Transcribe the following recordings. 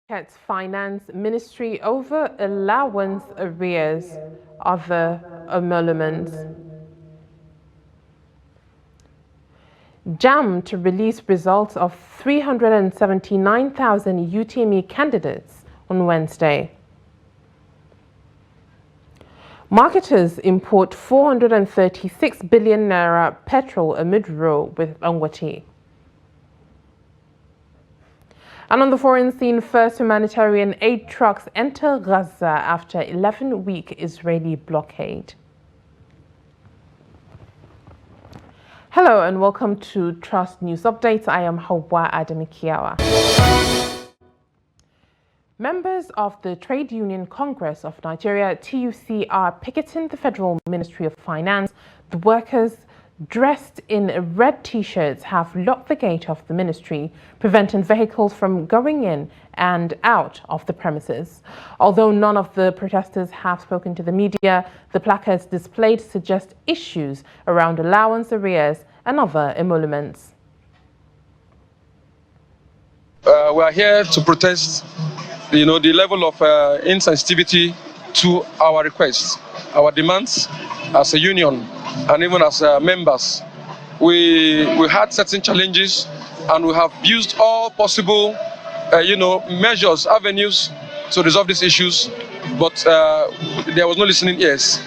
Finance Ministry over allowance arrears, other emoluments. JAMB to release results of 379,000 UTME candidates on Wednesday. Marketers import 436 billion naira petrol amid row with Angwati. And on the foreign scene, first humanitarian aid trucks enter Gaza after 11-week Israeli blockade. Hello and welcome to Trust News Updates. I am Hawa Adamikiawa. Members of the Trade Union Congress of Nigeria, TUC, are picketing the Federal Ministry of Finance. The workers, dressed in red t-shirts, have locked the gate of the ministry, preventing vehicles from going in and out of the premises. Although none of the protesters have spoken to the media, the placards displayed suggest issues around allowance arrears and other emoluments. We are here to protest, the level of insensitivity to our requests, our demands as a union, and even as members. We had certain challenges, and we have used all possible, measures, avenues to resolve these issues, but there was no listening ears.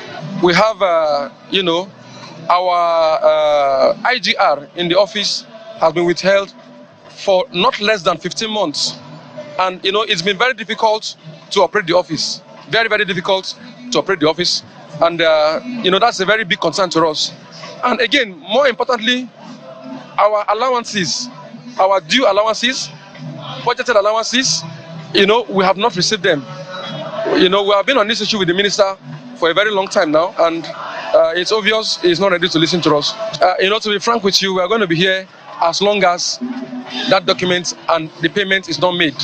We have, our IGR in the office has been withheld for not less than 15 months. And, it's been very difficult to operate the office. Very, very difficult to operate the office. And, that's a very big concern to us. And again, more importantly, our allowances, our due allowances, budgeted allowances, we have not received them. We have been on this issue with the minister for a very long time now, and it's obvious he's not ready to listen to us. To be frank with you, we are going to be here as long as that document and the payment is not made.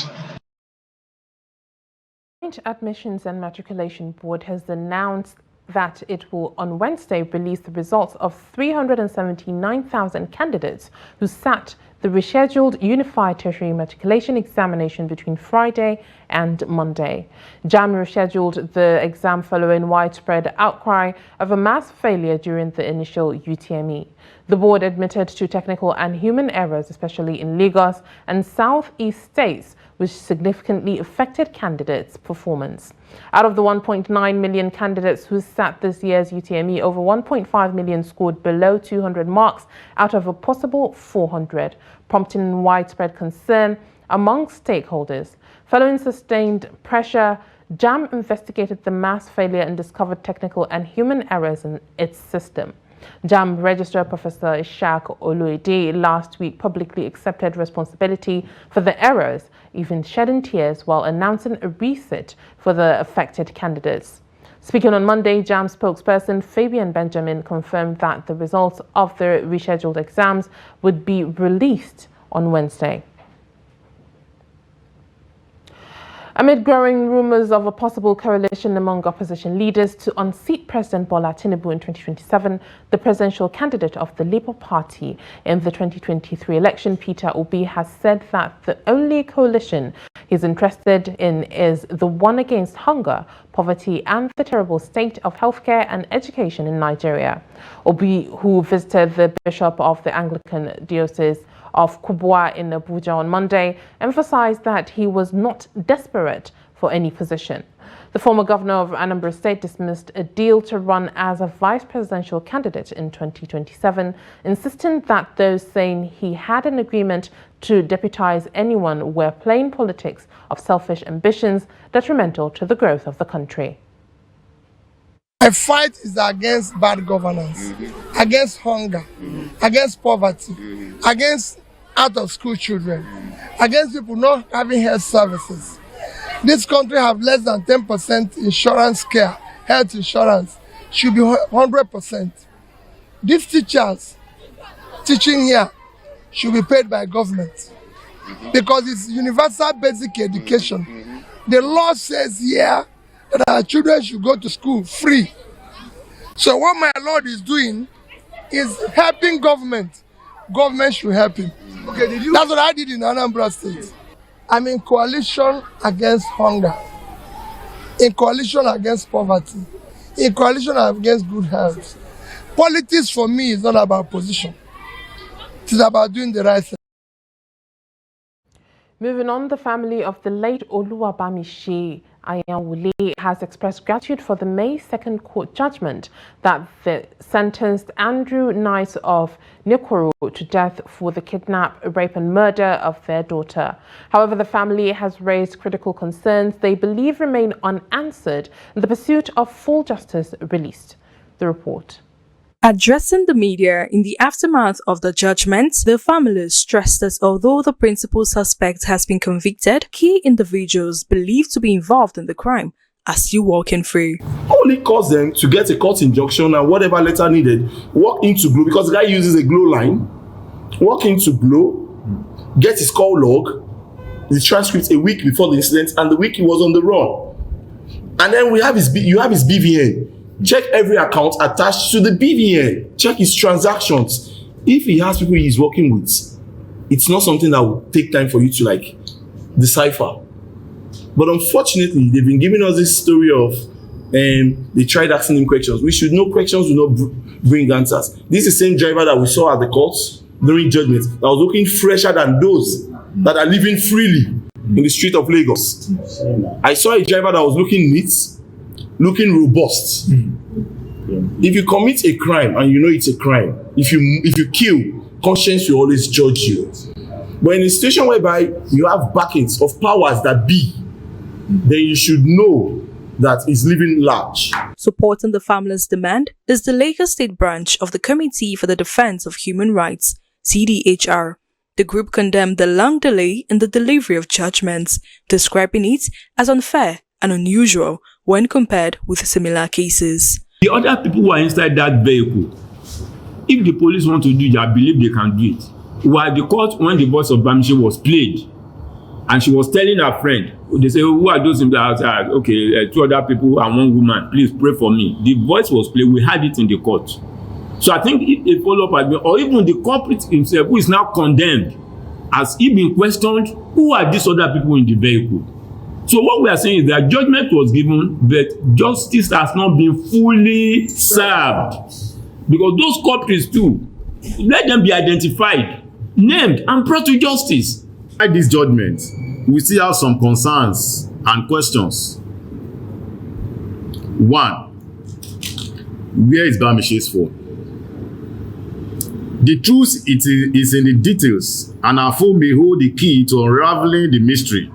The Admissions and Matriculation Board has announced that it will on Wednesday release the results of 379,000 candidates who sat the rescheduled Unified Tertiary Matriculation Examination between Friday and Monday. JAMB rescheduled the exam following widespread outcry of a mass failure during the initial UTME. The board admitted to technical and human errors, especially in Lagos and Southeast states, which significantly affected candidates' performance. Out of the 1.9 million candidates who sat this year's UTME, over 1.5 million scored below 200 marks out of a possible 400, prompting widespread concern among stakeholders. Following sustained pressure, JAMB investigated the mass failure and discovered technical and human errors in its system. JAMB Registrar Professor Ishaq Oluide last week publicly accepted responsibility for the errors, even shedding tears while announcing a resit for the affected candidates. Speaking on Monday, JAMB spokesperson Fabian Benjamin confirmed that the results of the rescheduled exams would be released on Wednesday. Amid growing rumors of a possible coalition among opposition leaders to unseat President Bola Tinubu in 2027, the presidential candidate of the Labour Party in the 2023 election, Peter Obi, has said that the only coalition he's interested in is the one against hunger, poverty, and the terrible state of healthcare and education in Nigeria. Obi, who visited the Bishop of the Anglican Diocese of Kubwa in Abuja on Monday, emphasized that he was not desperate for any position. The former governor of Anambra State dismissed a deal to run as a vice presidential candidate in 2027, insisting that those saying he had an agreement to deputize anyone were playing politics of selfish ambitions detrimental to the growth of the country. My fight is against bad governance, against hunger, against poverty, against out-of-school children, against people not having health services. This country have less than 10% insurance care, health insurance, should be 100%. These teachers teaching here should be paid by government because it's universal basic education. The law says here that our children should go to school free. So what my Lord is doing is helping government. Government should help him. Okay, that's what I did in Anambra State. I'm in coalition against hunger, in coalition against poverty, in coalition against good health. Politics for me is not about position. It is about doing the right thing. Moving on, the family of the late Oluwabamishi Ayanwule has expressed gratitude for the May 2nd court judgment that sentenced Andrew Knight of Nikoro to death for the kidnap, rape and murder of their daughter. However, the family has raised critical concerns they believe remain unanswered in the pursuit of full justice released. The report. Addressing the media in the aftermath of the judgment, the family stressed that although the principal suspect has been convicted, key individuals believed to be involved in the crime are still working free. Only caused them to get a court injunction and whatever letter needed, walk into Glow, because the guy uses a Glow line, walk into Glow, get his call log, the transcript a week before the incident, and the week he was on the run. And then you have his BVN. Check every account attached to the BVN. Check his transactions. If he has people he's working with, it's not something that will take time for you to decipher. But unfortunately, they've been giving us this story of they tried asking him questions. We should know questions will not bring answers. This is the same driver that we saw at the courts during judgment that was looking fresher than those that are living freely in the street of Lagos. I saw a driver that was looking neat, looking robust. If you commit a crime and you know it's a crime, if you kill, conscience will always judge you. But in a situation whereby you have backings of powers that be, then you should know that it's living large. Supporting the family's demand is the Lagos State branch of the Committee for the Defense of Human Rights, CDHR. The group condemned the long delay in the delivery of judgments, describing it as unfair and unusual when compared with similar cases. The other people who are inside that vehicle, if the police want to do it, I believe they can do it. While the court, when the voice of Bamishi was played, and she was telling her friend, they say, who are those in the outside? Okay, 2 other people and 1 woman, please pray for me. The voice was played, we had it in the court. So I think if a follow-up has been, or even the culprit himself, who is now condemned, has he been questioned, who are these other people in the vehicle? So what we are saying is that judgment was given, but justice has not been fully served. Because those culprits too, let them be identified, named, and brought to justice. By this judgment, we still have some concerns and questions. 1, where is Bamishi's phone? The truth is in the details, and our phone may hold the key to unraveling the mystery.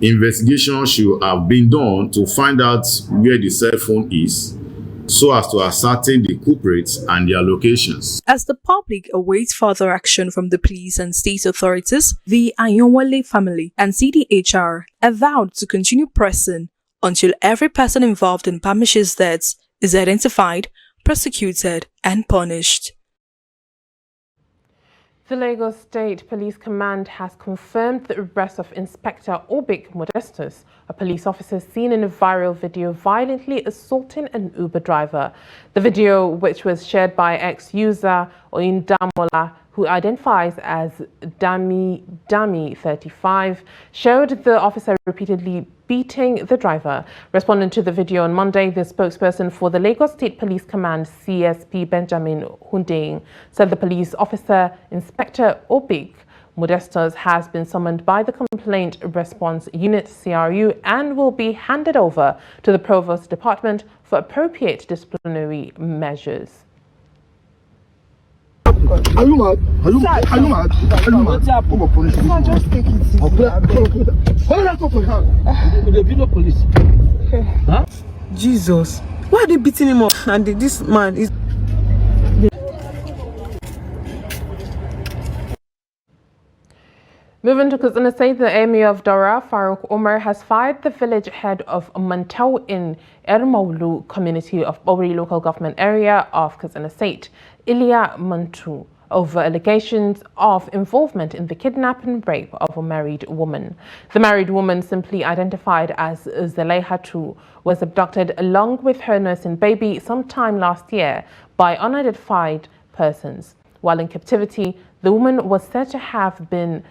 Investigation should have been done to find out where the cell phone is, so as to ascertain the culprits and their locations. As the public awaits further action from the police and state authorities, the Ayanwale family and CDHR have vowed to continue pressing until every person involved in Bamishi's death is identified, prosecuted, and punished. The Lagos State Police Command has confirmed the arrest of Inspector Obik Modestus, a police officer seen in a viral video violently assaulting an Uber driver. The video, which was shared by ex-user Oyindamola, who identifies as Dami 35, showed the officer repeatedly beating the driver. Responding to the video on Monday, the spokesperson for the Lagos State Police Command, CSP Benjamin Hundeyin, said the police officer, Inspector Obik Modestus, has been summoned by the Complaint Response Unit, CRU, and will be handed over to the Provost Department for appropriate disciplinary measures. Are you mad? Are you mad? Are you mad? Are you mad? Just take it easy. Hold that up for her. The video police. Huh? Jesus. Why are they beating him up? And this man is... Moving to Katsina State, the Emir of Dora, Farouk Umar, has fired the village head of Mantau in Ermaulu community of Bawri local government area of Katsina State, Ilya Mantu, over allegations of involvement in the kidnap and rape of a married woman. The married woman, simply identified as Zalehatu, was abducted along with her nursing baby sometime last year by unidentified persons. While in captivity, the woman was said to have been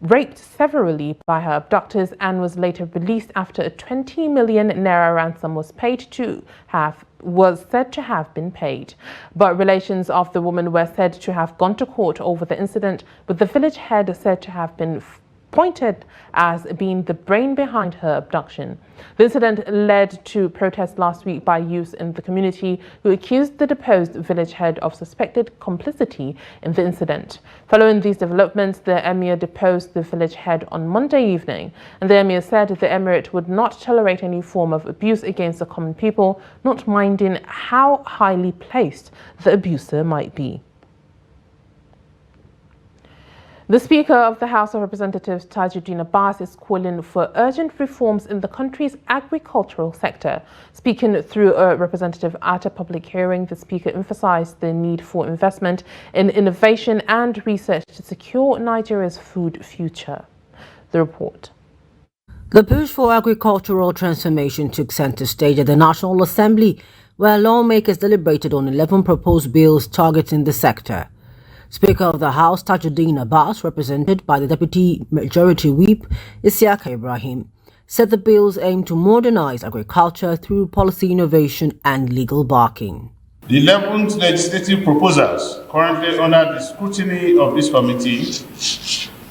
raped severally by her abductors and was later released after a 20 million naira ransom was said to have been paid. But relations of the woman were said to have gone to court over the incident, with the village head said to have been pointed as being the brain behind her abduction. The incident led to protests last week by youths in the community who accused the deposed village head of suspected complicity in the incident. Following these developments, the emir deposed the village head on Monday evening, and the emir said the emirate would not tolerate any form of abuse against the common people, not minding how highly placed the abuser might be. The Speaker of the House of Representatives, Tajuddin Abbas, is calling for urgent reforms in the country's agricultural sector. Speaking through a representative at a public hearing, the Speaker emphasized the need for investment in innovation and research to secure Nigeria's food future. The report. The push for agricultural transformation took center stage at the National Assembly, where lawmakers deliberated on 11 proposed bills targeting the sector. Speaker of the House Tajuddin Abbas, represented by the Deputy Majority Whip Isiaka Ibrahim, said the bills aim to modernize agriculture through policy innovation and legal backing. The 11 legislative proposals currently under the scrutiny of this committee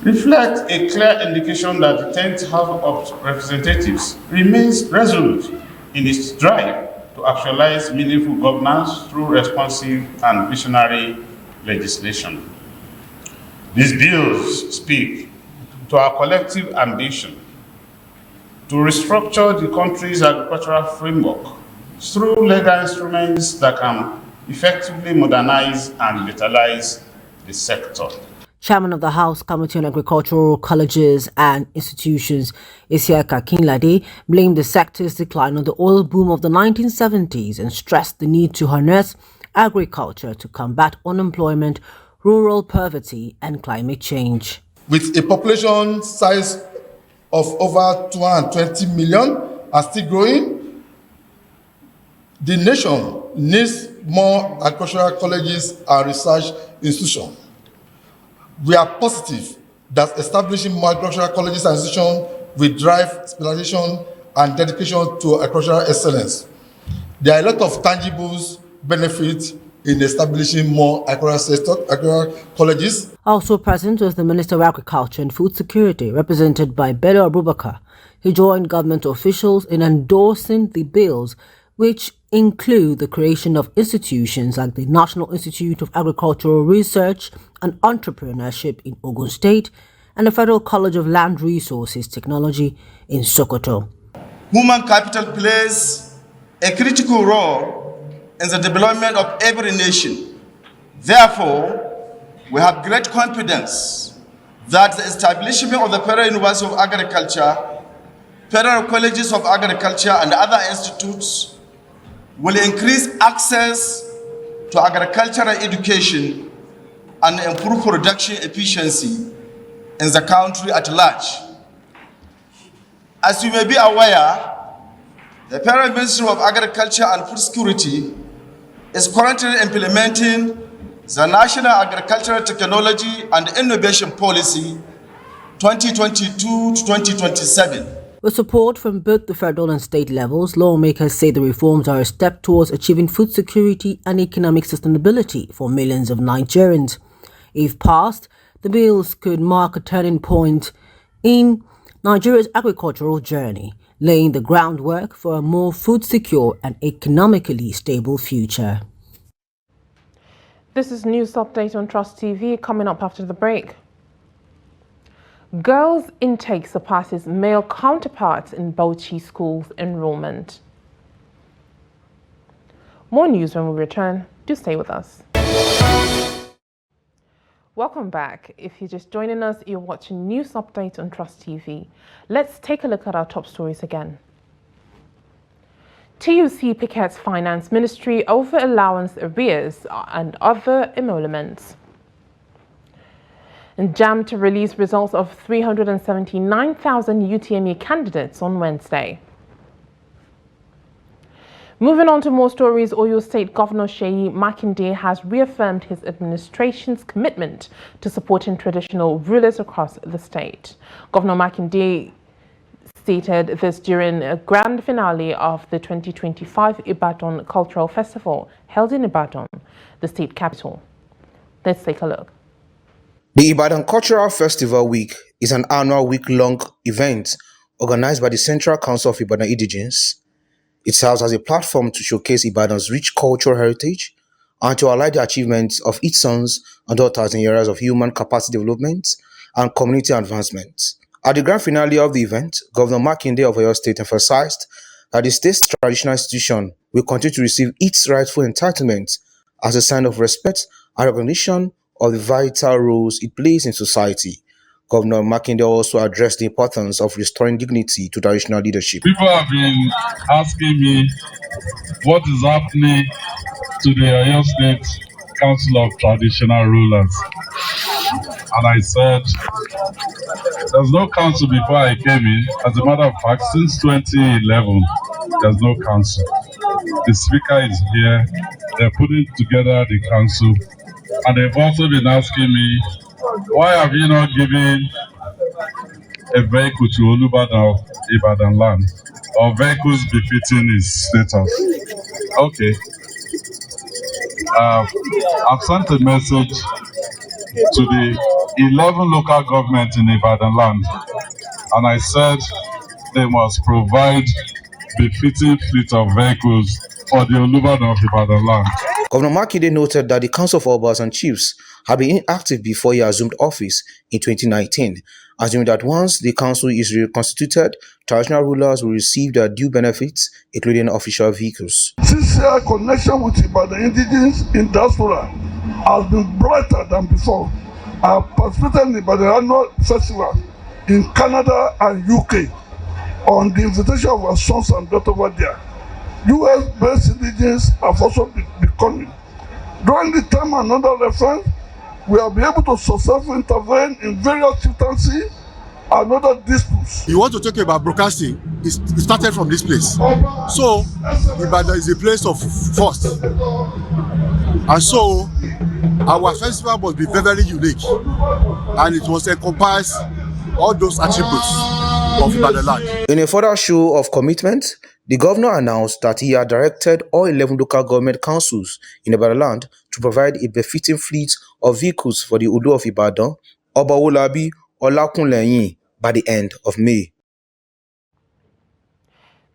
reflect a clear indication that the 10th House of Representatives remains resolute in its drive to actualize meaningful governance through responsive and visionary legislation. These bills speak to our collective ambition to restructure the country's agricultural framework through legal instruments that can effectively modernize and revitalize the sector. Chairman of the House Committee on Agricultural Colleges and Institutions, Isiaka Kinlade, blamed the sector's decline on the oil boom of the 1970s and stressed the need to harness agriculture to combat unemployment, rural poverty and climate change. With a population size of over 220 million and still growing, the nation needs more agricultural colleges and research institutions. We are positive that establishing more agricultural colleges and institutions will drive specialization and dedication to agricultural excellence. There are a lot of tangibles benefits in establishing more agricultural colleges. Also present was the Minister of Agriculture and Food Security, represented by Bello Abubakar. He joined government officials in endorsing the bills, which include the creation of institutions like the National Institute of Agricultural Research and Entrepreneurship in Ogun State and the Federal College of Land Resources Technology in Sokoto. Human capital plays a critical role in the development of every nation. Therefore, we have great confidence that the establishment of the Federal University of Agriculture, Federal Colleges of Agriculture and other institutes will increase access to agricultural education and improve production efficiency in the country at large. As you may be aware, the Federal Ministry of Agriculture and Food Security is currently implementing the National Agricultural Technology and Innovation Policy 2022 to 2027. With support from both the federal and state levels, lawmakers say the reforms are a step towards achieving food security and economic sustainability for millions of Nigerians. If passed, the bills could mark a turning point in Nigeria's agricultural journey, laying the groundwork for a more food secure and economically stable future. This is News Update on Trust TV, coming up after the break. Girls' intake surpasses male counterparts in Bauchi schools enrollment. More news when we return. Do stay with us. Welcome back. If you're just joining us, you're watching News Update on Trust TV. Let's take a look at our top stories again. TUC pickets Finance Ministry over allowance arrears and other emoluments. And JAMB to release results of 379,000 UTME candidates on Wednesday. Moving on to more stories, Oyo State Governor Seyi Makinde has reaffirmed his administration's commitment to supporting traditional rulers across the state. Governor Makinde stated this during a grand finale of the 2025 Ibadan Cultural Festival held in Ibadan, the state capital. Let's take a look. The Ibadan Cultural Festival Week is an annual week-long event organized by the Central Council of Ibadan Indigenes. It serves as a platform to showcase Ibadan's rich cultural heritage and to highlight the achievements of its sons and daughters in areas of human capacity development and community advancement. At the grand finale of the event, Governor Makinde of Oyo State emphasized that the state's traditional institution will continue to receive its rightful entitlement as a sign of respect and recognition of the vital roles it plays in society. Governor Makinde also addressed the importance of restoring dignity to traditional leadership. People have been asking me what is happening to the Oyo State Council of Traditional Rulers. And I said, there's no council before I came in. As a matter of fact, since 2011, there's no council. The speaker is here. They're putting together the council. And they've also been asking me, why have you not given a vehicle to Olubadan of Ibadan land, or vehicles befitting his status? Okay. I've sent a message to the 11 local governments in Ibadan land, and I said they must provide befitting fleet of vehicles for the Olubadan of Ibadan land. Governor Makinde noted that the Council of Obas and Chiefs had been inactive before he assumed office in 2019, assuming that once the council is reconstituted, traditional rulers will receive their due benefits, including official vehicles. Sincere connection with Ibadan indigenous in diaspora has been brighter than before. I have participated in the Ibadan Annual Festival in Canada and UK on the invitation of our sons and daughters over there. US-based indigenous have also been coming. During the time and under reference, we have been able to successfully intervene in various chieftaincies and other disputes. You want to talk about broadcasting? It started from this place. So, Ibadan is a place of first. And so, our festival must be very, very unique. And it must encompass all those attributes of Ibadan land. In a further show of commitment, the governor announced that he had directed all 11 local government councils in Ibadan land to provide a befitting fleet of vehicles for the Olu of Ibadan, Obawolabi Olakunleyin, by the end of May.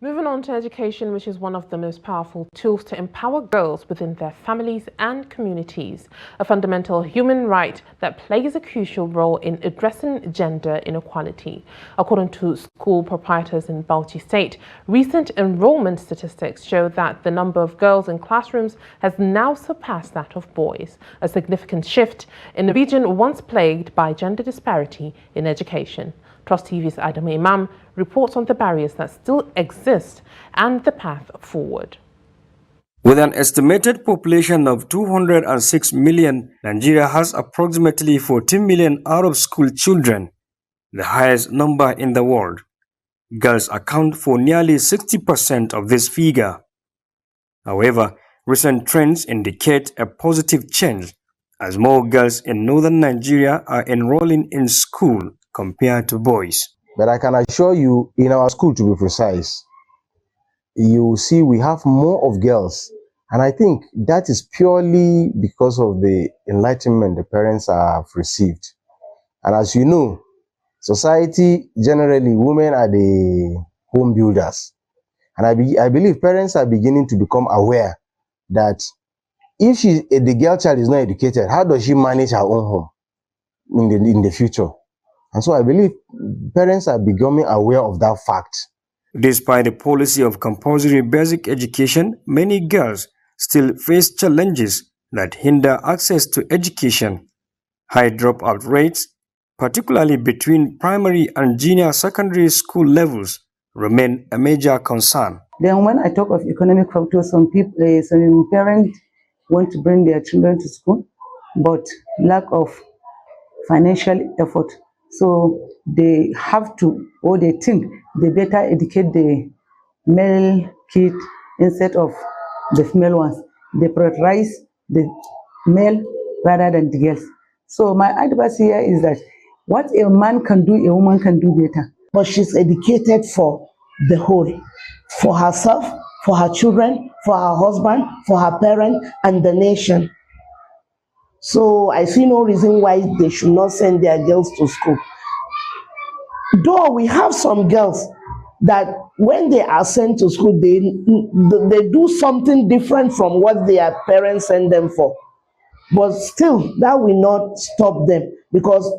Moving on to education, which is one of the most powerful tools to empower girls within their families and communities, a fundamental human right that plays a crucial role in addressing gender inequality. According to school proprietors in Bauchi State, recent enrollment statistics show that the number of girls in classrooms has now surpassed that of boys, a significant shift in a region once plagued by gender disparity in education. Trust TV's Adam Imam reports on the barriers that still exist and the path forward. With an estimated population of 206 million, Nigeria has approximately 14 million out-of-school children, the highest number in the world. Girls account for nearly 60% of this figure. However, recent trends indicate a positive change as more girls in northern Nigeria are enrolling in school compared to boys. But I can assure you, in our school, to be precise, you see we have more of girls. And I think that is purely because of the enlightenment the parents have received. And as you know, society, generally, women are the home builders. And I believe parents are beginning to become aware that if the girl child is not educated, how does she manage her own home in the future? And so I believe parents are becoming aware of that fact. Despite the policy of compulsory basic education, many girls still face challenges that hinder access to education. High dropout rates, particularly between primary and junior secondary school levels, remain a major concern. Then when I talk of economic factors, some parents want to bring their children to school, but lack of financial effort. So they have to, or they think they better educate the male kid instead of the female ones. They prioritize the male rather than the girls. So my advice here is that what a man can do, a woman can do better. But she's educated for the whole, for herself, for her children, for her husband, for her parent, and the nation. So I see no reason why they should not send their girls to school. Though we have some girls that when they are sent to school, they do something different from what their parents send them for. But still, that will not stop them because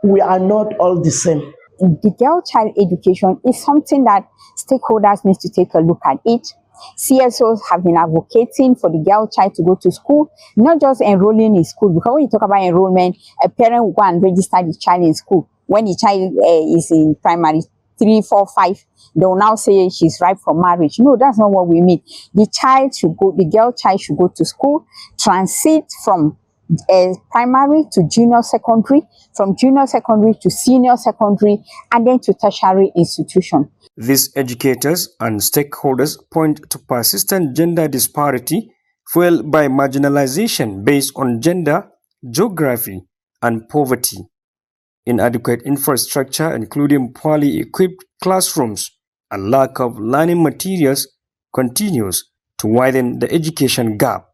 we are not all the same. The girl child education is something that stakeholders need to take a look at it. CSOs have been advocating for the girl child to go to school, not just enrolling in school, because when you talk about enrollment, a parent will go and register the child in school. When the child is in primary 3, 4, 5, they will now say she's ripe for marriage. No, that's not what we mean. The girl child should go to school, transit from primary to junior secondary, from junior secondary to senior secondary, and then to tertiary institution. These educators and stakeholders point to persistent gender disparity fueled by marginalization based on gender, geography, and poverty. Inadequate infrastructure, including poorly equipped classrooms and lack of learning materials, continues to widen the education gap.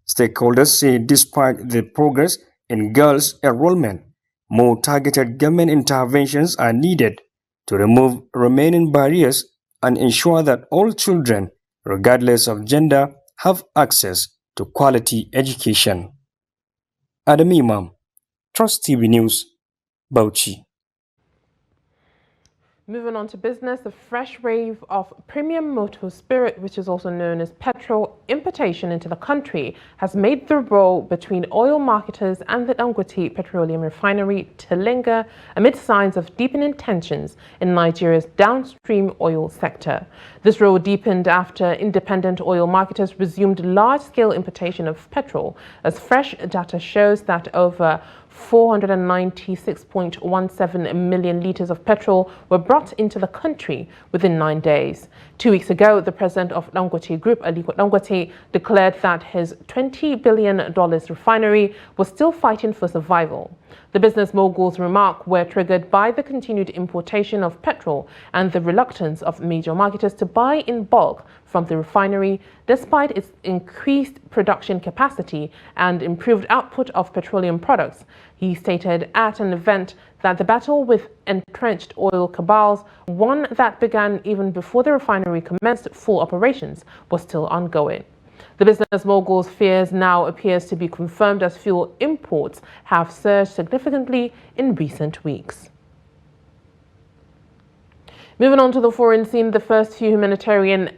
Stakeholders say despite the progress in girls' enrollment, more targeted government interventions are needed to remove remaining barriers and ensure that all children, regardless of gender, have access to quality education. Adam Imam, Trust TV News, Bauchi. Moving on to business, a fresh wave of premium motor spirit, which is also known as petrol importation into the country, has made the roll between oil marketers and the Dangote petroleum refinery to linger amid signs of deepening tensions in Nigeria's downstream oil sector. This roll deepened after independent oil marketers resumed large-scale importation of petrol, as fresh data shows that over 496.17 million litres of petrol were brought into the country within 9 days. 2 weeks ago, the president of Dangote Group, Aliko Dangote, declared that his $20 billion refinery was still fighting for survival. The business mogul's remarks were triggered by the continued importation of petrol and the reluctance of major marketers to buy in bulk from the refinery, despite its increased production capacity and improved output of petroleum products. He stated at an event that the battle with entrenched oil cabals, one that began even before the refinery commenced full operations, was still ongoing. The business mogul's fears now appears to be confirmed as fuel imports have surged significantly in recent weeks. Moving on to the foreign scene, the first few humanitarian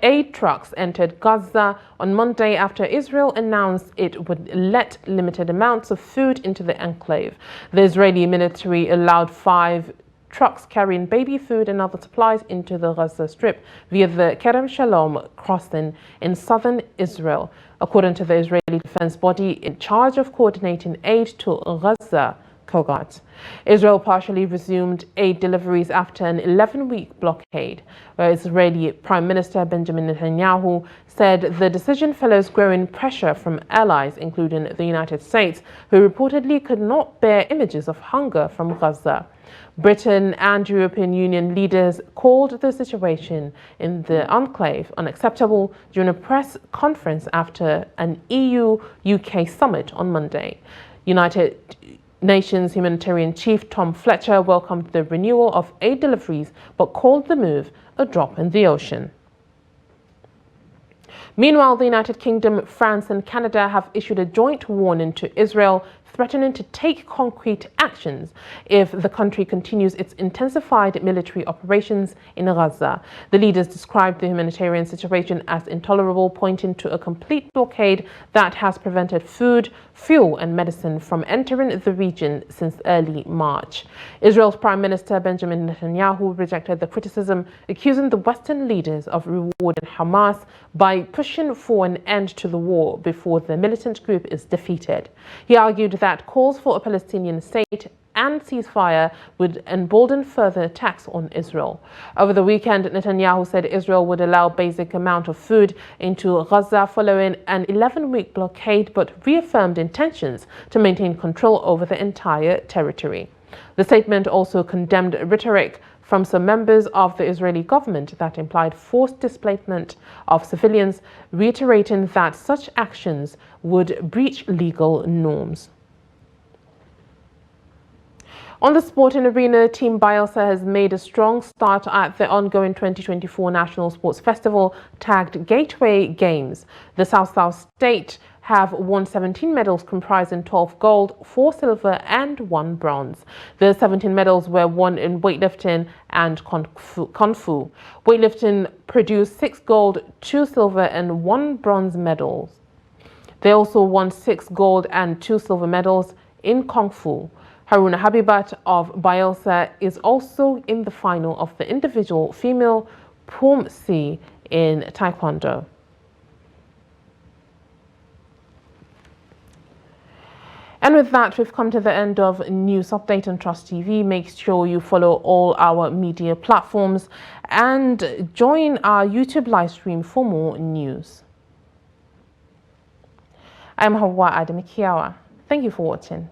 aid trucks entered Gaza on Monday after Israel announced it would let limited amounts of food into the enclave. The Israeli military allowed 5 trucks carrying baby food and other supplies into the Gaza Strip via the Kerem Shalom crossing in southern Israel, according to the Israeli defense body in charge of coordinating aid to Gaza, Kogat. Israel partially resumed aid deliveries after an 11-week blockade, where Israeli Prime Minister Benjamin Netanyahu said the decision follows growing pressure from allies, including the United States, who reportedly could not bear images of hunger from Gaza. Britain and European Union leaders called the situation in the enclave unacceptable during a press conference after an EU-UK summit on Monday. United Nations humanitarian chief Tom Fletcher welcomed the renewal of aid deliveries but called the move a drop in the ocean. Meanwhile, the United Kingdom, France and Canada have issued a joint warning to Israel, threatening to take concrete actions if the country continues its intensified military operations in Gaza. The leaders described the humanitarian situation as intolerable, pointing to a complete blockade that has prevented food, fuel and medicine from entering the region since early March. Israel's Prime Minister Benjamin Netanyahu rejected the criticism, accusing the Western leaders of rewarding Hamas by pushing for an end to the war before the militant group is defeated. He argued that calls for a Palestinian state and ceasefire would embolden further attacks on Israel. Over the weekend, Netanyahu said Israel would allow basic amount of food into Gaza following an 11-week blockade, but reaffirmed intentions to maintain control over the entire territory. The statement also condemned rhetoric from some members of the Israeli government that implied forced displacement of civilians, reiterating that such actions would breach legal norms. On the sporting arena, Team Bielsa has made a strong start at the ongoing 2024 National Sports Festival tagged Gateway Games. The South-South State have won 17 medals comprising 12 gold, 4 silver and 1 bronze. The 17 medals were won in weightlifting and kung fu. Weightlifting produced 6 gold, 2 silver and 1 bronze medals. They also won 6 gold and 2 silver medals in kung fu. Haruna Habibat of Bielsa is also in the final of the individual female Pum C in Taekwondo. And with that, we've come to the end of News Update on Trust TV. Make sure you follow all our media platforms and join our YouTube live stream for more news. I'm Hawa Ademikiawa. Thank you for watching.